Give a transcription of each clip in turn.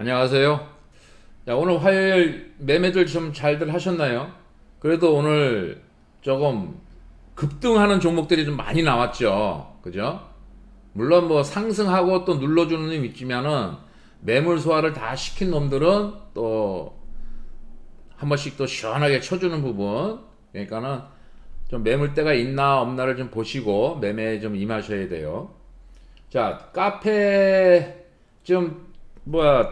안녕하세요. 자, 오늘 화요일 매매들 좀 잘들 하셨나요? 그래도 오늘 조금 급등하는 종목들이 좀 많이 나왔죠. 그죠? 물론 뭐 상승하고 또 눌러주는 놈 있지만은 매물 소화를 다 시킨 놈들은 또 한 번씩 또 시원하게 쳐주는 부분. 그러니까는 좀 매물대가 있나 없나를 좀 보시고 매매에 좀 임하셔야 돼요. 자, 카페 좀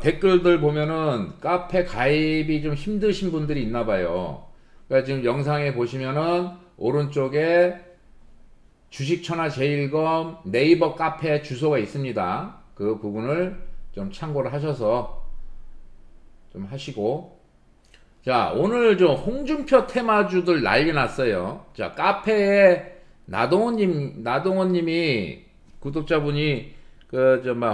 댓글들 보면은 카페 가입이 좀 힘드신 분들이 있나 봐요. 그러니까 지금 영상에 보시면은 오른쪽에 주식천하 제일검 네이버 카페 주소가 있습니다. 그 부분을 좀 참고를 하셔서 좀 하시고. 자, 오늘 좀 홍준표 테마주들 난리 났어요. 자, 카페에 나동원님이 구독자분이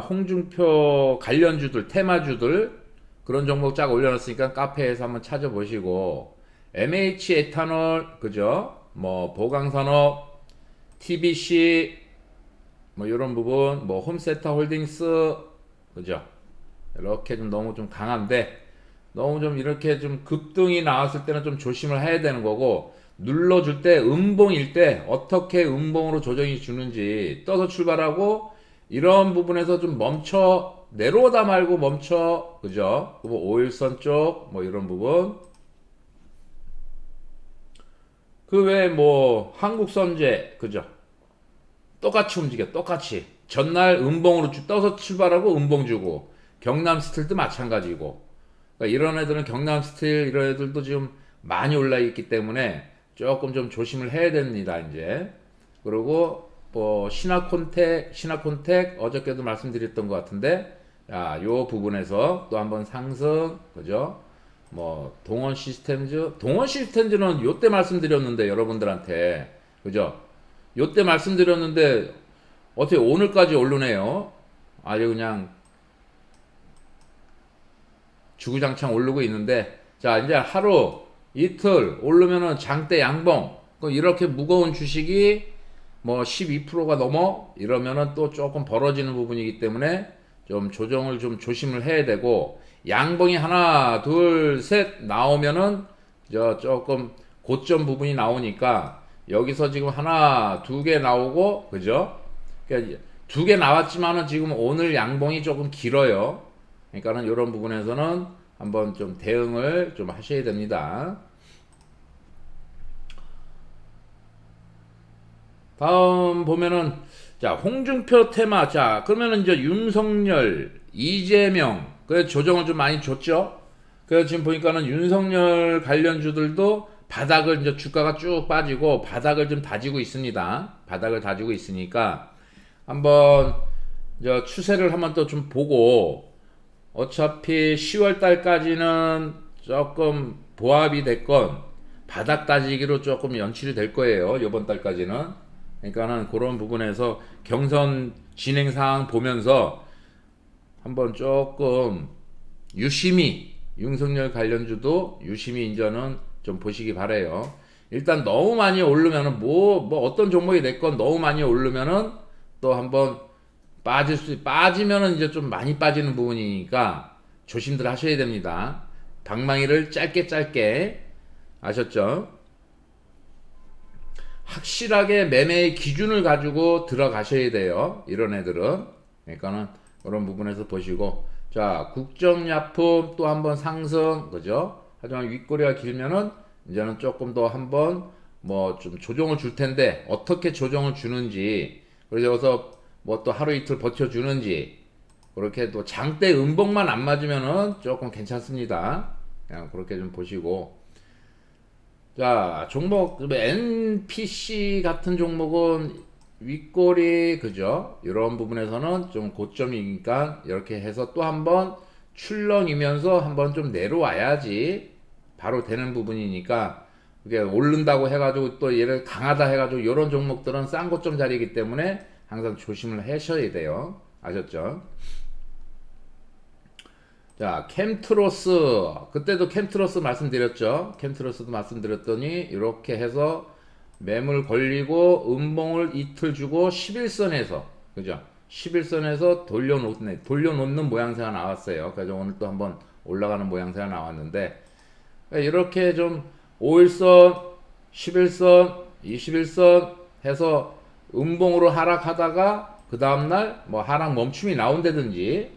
홍준표 관련주들, 테마주들 그런 종목 쫙 올려놨으니까 카페에서 한번 찾아보시고 MH 에탄올, 그죠? 뭐 보강산업, TBC 뭐 이런 부분, 뭐 홈세터 홀딩스, 그죠? 이렇게 좀 너무 좀 강한데 너무 좀 이렇게 좀 급등이 나왔을 때는 좀 조심을 해야 되는 거고, 눌러줄 때 음봉일 때 어떻게 음봉으로 조정이 주는지 떠서 출발하고 이런 부분에서 좀 멈춰 내려오다 말고 멈춰, 그죠? 뭐 오일선 쪽 뭐 이런 부분, 그 외에 뭐 한국선제, 그죠? 똑같이 움직여, 똑같이 전날 음봉으로 떠서 출발하고 음봉 주고, 경남스틸도 마찬가지고. 그러니까 이런 애들은 경남스틸 이런 애들도 지금 많이 올라 있기 때문에 조금 좀 조심을 해야 됩니다 이제. 그리고 뭐 신화콘텍 어저께도 말씀드렸던 것 같은데, 요 부분에서 또 한번 상승, 그죠? 뭐 동원 시스템즈는 요때 말씀드렸는데 여러분들한테, 그죠? 요때 말씀드렸는데 어떻게 오늘까지 오르네요. 아주 그냥 주구장창 오르고 있는데, 자, 이제 하루 이틀 오르면은 장대 양봉, 이렇게 무거운 주식이 뭐 12%가 넘어 이러면은 또 조금 벌어지는 부분이기 때문에 좀 조정을 좀 조심을 해야 되고, 양봉이 하나 둘 셋 나오면은 저 조금 고점 부분이 나오니까 여기서 지금 하나 두 개 나오고, 그죠? 그러니까 두 개 나왔지만은 지금 오늘 양봉이 조금 길어요. 그러니까는 이런 부분에서는 한번 좀 대응을 좀 하셔야 됩니다. 다음 보면은, 자, 홍준표 테마. 자, 그러면은 이제 윤석열, 이재명, 그 조정을 좀 많이 줬죠. 그래서 지금 보니까는 윤석열 관련주들도 바닥을, 이제 주가가 쭉 빠지고 바닥을 좀 다지고 있습니다. 바닥을 다지고 있으니까 한번 저 추세를 한번 또 좀 보고, 어차피 10월 달까지는 조금 보합이 됐건 바닥 따지기로 조금 연출이 될 거예요. 이번 달까지는. 그러니까는 그런 부분에서 경선 진행 상황 보면서 한번 조금 유심히, 윤석열 관련주도 유심히 인전은 좀 보시기 바래요. 일단 너무 많이 오르면은 뭐 어떤 종목이 됐건 너무 많이 오르면은 또 한번 빠지면은 이제 좀 많이 빠지는 부분이니까 조심들 하셔야 됩니다. 방망이를 짧게 짧게, 아셨죠? 확실하게 매매의 기준을 가지고 들어가셔야 돼요. 이런 애들은. 그러니까는 그런 부분에서 보시고, 자, 국정약품 또 한번 상승, 그죠? 하지만 윗꼬리가 길면은 이제는 조금 더 한번 뭐 좀 조정을 줄 텐데 어떻게 조정을 주는지, 그래서 뭐 또 하루 이틀 버텨주는지, 그렇게 또 장대 음봉만 안 맞으면은 조금 괜찮습니다. 그냥 그렇게 좀 보시고. 자, 종목 NPC 같은 종목은 윗꼬리, 그죠? 이런 부분에서는 좀 고점이니까 이렇게 해서 또 한번 출렁이면서 한번 좀 내려와야지 바로 되는 부분이니까, 이게 오른다고 해가지고 또 얘를 강하다 해가지고 이런 종목들은 싼 고점 자리이기 때문에 항상 조심을 하셔야 돼요. 아셨죠? 자, 캠트로스. 그때도 캠트로스 말씀드렸죠. 캠트로스도 말씀드렸더니 이렇게 해서 매물 걸리고 음봉을 이틀 주고 11선에서, 그죠? 11선에서 돌려놓는 모양새가 나왔어요. 그래서 오늘 또 한번 올라가는 모양새가 나왔는데, 이렇게 좀 5일선, 11선, 21선 해서 음봉으로 하락하다가 그 다음날 뭐 하락 멈춤이 나온다든지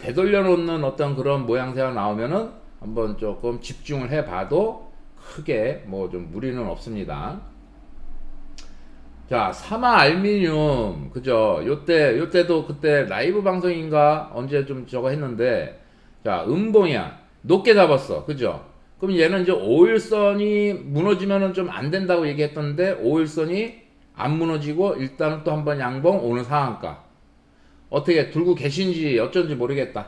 되돌려 놓는 어떤 그런 모양새가 나오면은 한번 조금 집중을 해 봐도 크게 뭐 좀 무리는 없습니다. 자, 사마 알미늄, 그죠? 요때도 그때 라이브 방송인가 언제 좀 저거 했는데, 자, 음봉이야. 높게 잡았어. 그죠? 그럼 얘는 이제 5일선이 무너지면은 좀 안 된다고 얘기했던데, 5일선이 안 무너지고, 일단은 또 한번 양봉, 오늘 상한가. 어떻게 들고 계신지 어쩐지 모르겠다.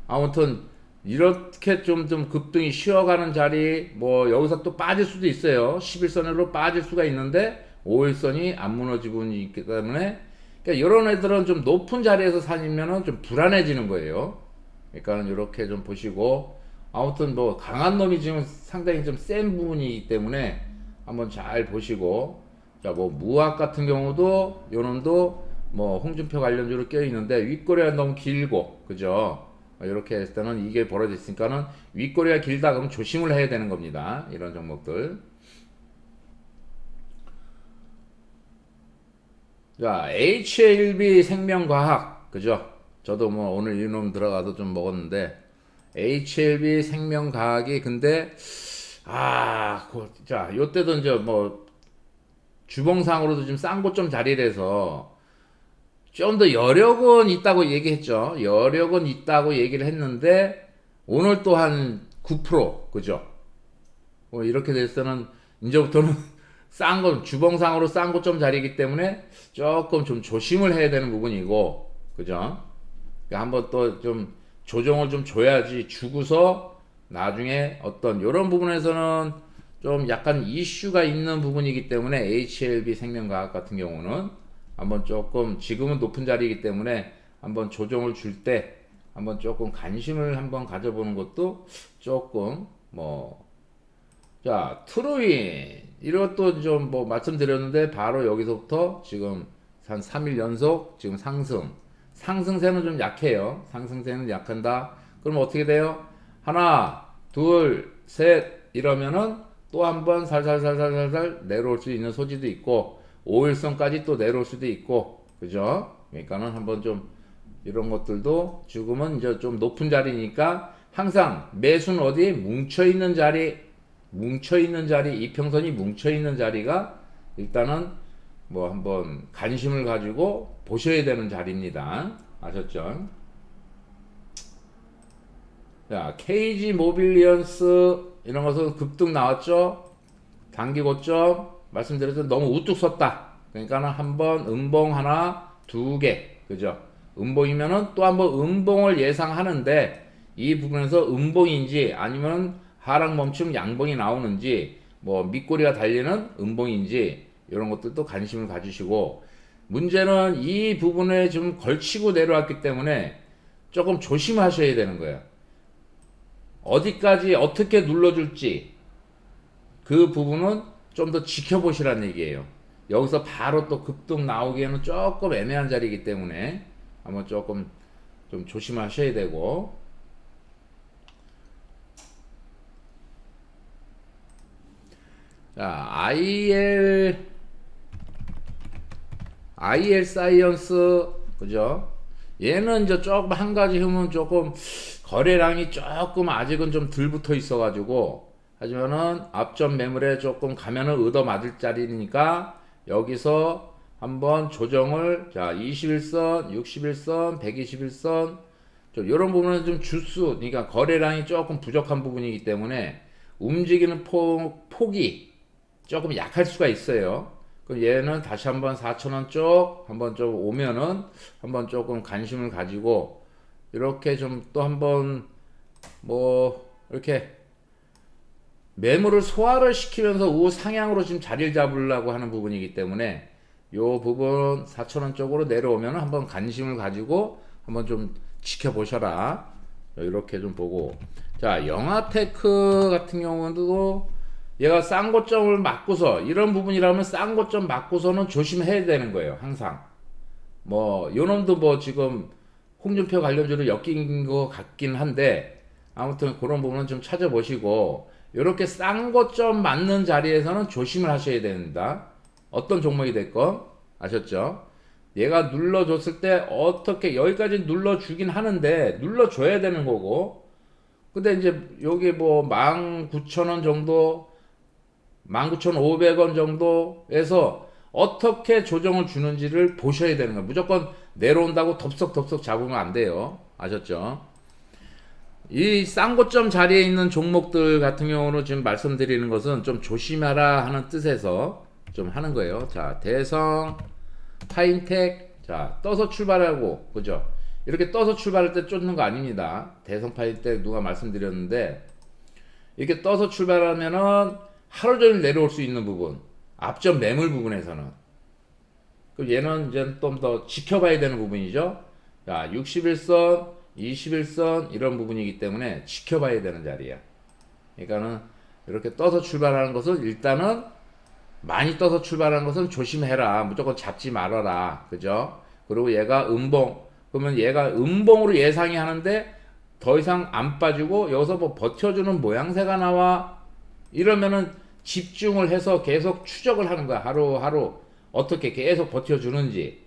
아무튼, 이렇게 좀 급등이 쉬어가는 자리, 뭐, 여기서 또 빠질 수도 있어요. 11선으로 빠질 수가 있는데, 5일선이 안 무너지고 있기 때문에, 그러니까 이런 애들은 좀 높은 자리에서 사니면은 좀 불안해지는 거예요. 그러니까 이렇게 좀 보시고, 아무튼 뭐 강한 놈이 지금 상당히 좀 센 부분이기 때문에 한번 잘 보시고, 자, 뭐 무학 같은 경우도 요 놈도 뭐 홍준표 관련주로 껴 있는데 윗꼬리가 너무 길고, 그죠? 이렇게 했을 때는 이게 벌어졌으니까는 윗꼬리가 길다 그러면 조심을 해야 되는 겁니다. 이런 종목들. 자, HLB 생명과학, 그죠? 저도 뭐 오늘 이놈 들어가도 좀 먹었는데, HLB 생명과학이 근데, 자, 요때도 이제 뭐, 주봉상으로도 좀 싼 곳 좀 자리라서, 좀 더 여력은 있다고 얘기했죠. 여력은 있다고 얘기를 했는데, 오늘 또 한 9%, 그죠? 뭐 이렇게 됐을 때는, 이제부터는 싼 건, 주봉상으로 싼 곳 좀 자리이기 때문에 조금 좀 조심을 해야 되는 부분이고, 그죠? 그러니까 한번 또 좀 조정을 좀 줘야지 주고서 나중에 어떤 요런 부분에서는 좀 약간 이슈가 있는 부분이기 때문에 HLB 생명과학 같은 경우는 한번 조금 지금은 높은 자리이기 때문에 한번 조정을 줄 때 한번 조금 관심을 한번 가져보는 것도 조금 뭐, 자, 트루인 이것도 좀 뭐 말씀드렸는데 바로 여기서부터 지금 한 3일 연속 지금 상승세는 좀 약해요. 상승세는 약한다. 그럼 어떻게 돼요? 하나, 둘, 셋 이러면은 또 한번 살살살살살살 내려올 수 있는 소지도 있고 5일선까지 또 내려올 수도 있고, 그죠? 그러니까는 한번 좀 이런 것들도 지금은 이제 좀 높은 자리니까 항상 매수는 어디 뭉쳐있는 자리, 이평선이 뭉쳐있는 자리가 일단은 뭐 한번 관심을 가지고 보셔야 되는 자리입니다. 아셨죠? 자, KG 모빌리언스 이런 것은 급등 나왔죠? 단기 고점 말씀드렸죠? 너무 우뚝 섰다. 그러니까는 한번 음봉 하나, 두 개, 그죠? 음봉이면은 또 한번 음봉을 예상하는데 이 부분에서 음봉인지 아니면 하락 멈춤 양봉이 나오는지 뭐 밑꼬리가 달리는 음봉인지 이런 것들도 관심을 가지시고, 문제는 이 부분에 좀 걸치고 내려왔기 때문에 조금 조심하셔야 되는 거예요. 어디까지 어떻게 눌러줄지 그 부분은 좀 더 지켜보시라는 얘기예요. 여기서 바로 또 급등 나오기에는 조금 애매한 자리이기 때문에 한번 조금 좀 조심하셔야 되고, 자, IL 사이언스, 그죠? 얘는 이제 조금 한 가지 흠은 조금 거래량이 조금 아직은 좀 덜 붙어 있어가지고, 하지만은 앞전 매물에 조금 가면은 얻어맞을 자리니까 여기서 한번 조정을, 자, 21선, 61선, 121선, 좀 이런 부분은 좀 주수, 그러니까 거래량이 조금 부족한 부분이기 때문에 움직이는 폭이 조금 약할 수가 있어요. 그럼 얘는 다시 한번 4,000원 쪽 한번 좀 오면은 한번 조금 관심을 가지고 이렇게 좀 또 한번 뭐 이렇게 매물을 소화를 시키면서 우상향으로 지금 자리를 잡으려고 하는 부분이기 때문에 요 부분 4,000원 쪽으로 내려오면 한번 관심을 가지고 한번 좀 지켜보셔라. 이렇게 좀 보고, 자, 영화테크 같은 경우도 얘가 싼 고점을 맞고서 이런 부분이라면 싼 고점 맞고서는 조심해야 되는 거예요. 항상 뭐 요놈도 뭐 지금 홍준표 관련주로 엮인 것 같긴 한데 아무튼 그런 부분은 좀 찾아보시고 이렇게 싼 거점 맞는 자리에서는 조심을 하셔야 된다. 어떤 종목이 됐건 아셨죠? 얘가 눌러줬을 때 어떻게 여기까지 눌러주긴 하는데 눌러줘야 되는 거고 근데 이제 여기 뭐 19,000원 정도 19,500원 정도에서 어떻게 조정을 주는지를 보셔야 되는 거예요. 무조건 내려온다고 덥석덥석 잡으면 안 돼요. 아셨죠? 이 쌍고점 자리에 있는 종목들 같은 경우는 지금 말씀드리는 것은 좀 조심하라 하는 뜻에서 좀 하는 거예요. 자, 대성, 파인텍, 자, 떠서 출발하고, 그죠? 이렇게 떠서 출발할 때 쫓는 거 아닙니다. 대성 파인텍 누가 말씀드렸는데, 이렇게 떠서 출발하면은 하루 종일 내려올 수 있는 부분, 앞전 매물 부분에서는. 그 얘는 이제 좀 더 지켜봐야 되는 부분이죠. 자, 61선, 21선 이런 부분이기 때문에 지켜봐야 되는 자리야. 그러니까는 이렇게 떠서 출발하는 것은 일단은 많이 떠서 출발하는 것은 조심해라. 무조건 잡지 말아라. 그죠? 그리고 얘가 음봉. 그러면 얘가 음봉으로 예상이 하는데 더 이상 안 빠지고 여기서 뭐 버텨주는 모양새가 나와. 이러면은 집중을 해서 계속 추적을 하는 거야. 하루하루 어떻게 계속 버텨주는지.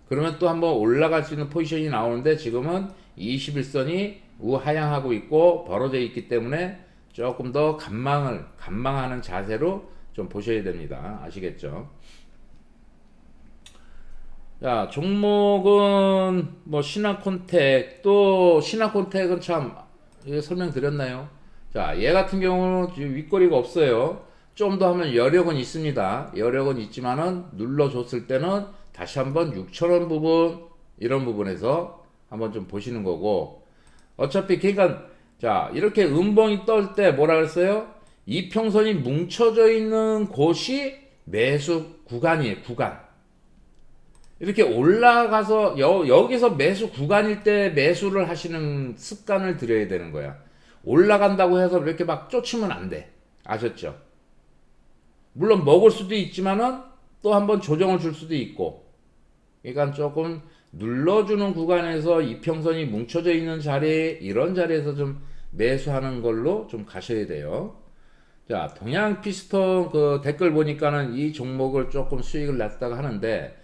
그러면 또 한번 올라갈 수 있는 포지션이 나오는데 지금은 21선이 우하향하고 있고 벌어져 있기 때문에 조금 더 관망하는 자세로 좀 보셔야 됩니다. 아시겠죠? 자, 종목은 뭐 신한콘텍 또 신한콘텍은 참 이거 설명드렸나요? 자, 얘 같은 경우는 윗거리가 없어요. 좀 더 하면 여력은 있습니다. 여력은 있지만은 눌러줬을 때는 다시 한번 6,000원 부분 이런 부분에서 한번 좀 보시는 거고 어차피 그러니까 자 이렇게 음봉이 떨 때 뭐라 그랬어요? 이평선이 뭉쳐져 있는 곳이 매수 구간이에요. 구간. 이렇게 올라가서 여기서 매수 구간일 때 매수를 하시는 습관을 들여야 되는 거야. 올라간다고 해서 이렇게 막 쫓으면 안 돼. 아셨죠? 물론 먹을 수도 있지만은 또 한번 조정을 줄 수도 있고 그러니까 조금 눌러주는 구간에서 이평선이 뭉쳐져 있는 자리 이런 자리에서 좀 매수하는 걸로 좀 가셔야 돼요. 자, 동양피스톤 그 댓글 보니까는 이 종목을 조금 수익을 냈다고 하는데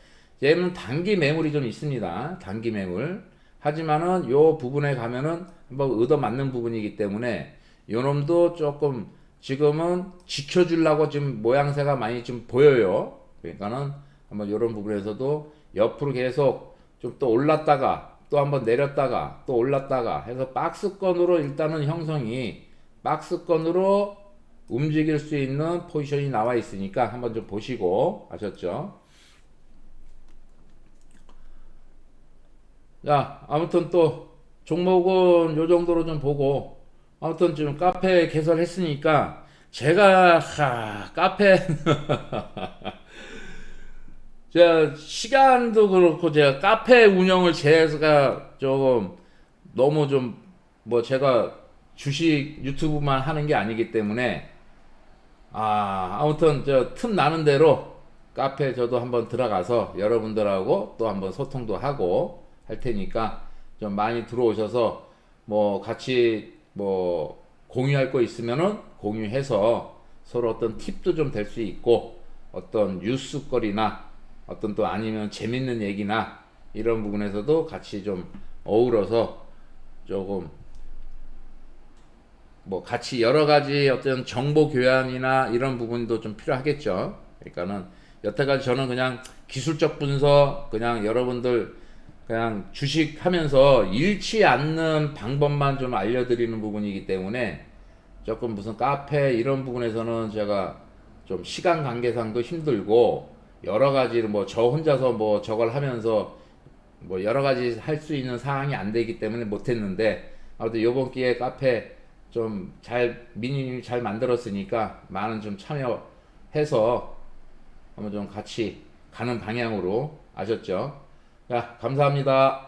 얘는 단기 매물이 좀 있습니다. 단기 매물. 하지만은 요 부분에 가면은 한번 얻어맞는 부분이기 때문에 요 놈도 조금 지금은 지켜주려고 지금 모양새가 많이 좀 보여요. 그러니까는 한번 이런 부분에서도 옆으로 계속 좀 또 올랐다가 또 한번 내렸다가 또 올랐다가 해서 박스권으로 일단은 형성이 박스권으로 움직일 수 있는 포지션이 나와 있으니까 한번 좀 보시고 아셨죠? 자, 아무튼 또 종목은 요 정도로 좀 보고 아무튼 지금 카페 개설했으니까 제가 카페 제가 시간도 그렇고 제가 카페 운영을 제가 조금 너무 좀 뭐 제가 주식 유튜브만 하는 게 아니기 때문에 아무튼 저 틈 나는 대로 카페 저도 한번 들어가서 여러분들하고 또 한번 소통도 하고 할 테니까 좀 많이 들어오셔서 뭐 같이 뭐 공유할 거 있으면은 공유해서 서로 어떤 팁도 좀 될 수 있고 어떤 뉴스거리나 어떤 또 아니면 재밌는 얘기나 이런 부분에서도 같이 좀 어우러서 조금 뭐 같이 여러 가지 어떤 정보 교환이나 이런 부분도 좀 필요하겠죠. 그러니까는 여태까지 저는 그냥 기술적 분석 그냥 여러분들 그냥 주식 하면서 잃지 않는 방법만 좀 알려드리는 부분이기 때문에 조금 무슨 카페 이런 부분에서는 제가 좀 시간 관계상도 힘들고 여러 가지로 뭐 저 혼자서 뭐 저걸 하면서 뭐 여러 가지 할 수 있는 상황이 안 되기 때문에 못했는데 아무튼 요번 기회에 카페 좀 잘 미니님 잘 만들었으니까 많은 좀 참여해서 한번 좀 같이 가는 방향으로 아셨죠? 자, 감사합니다.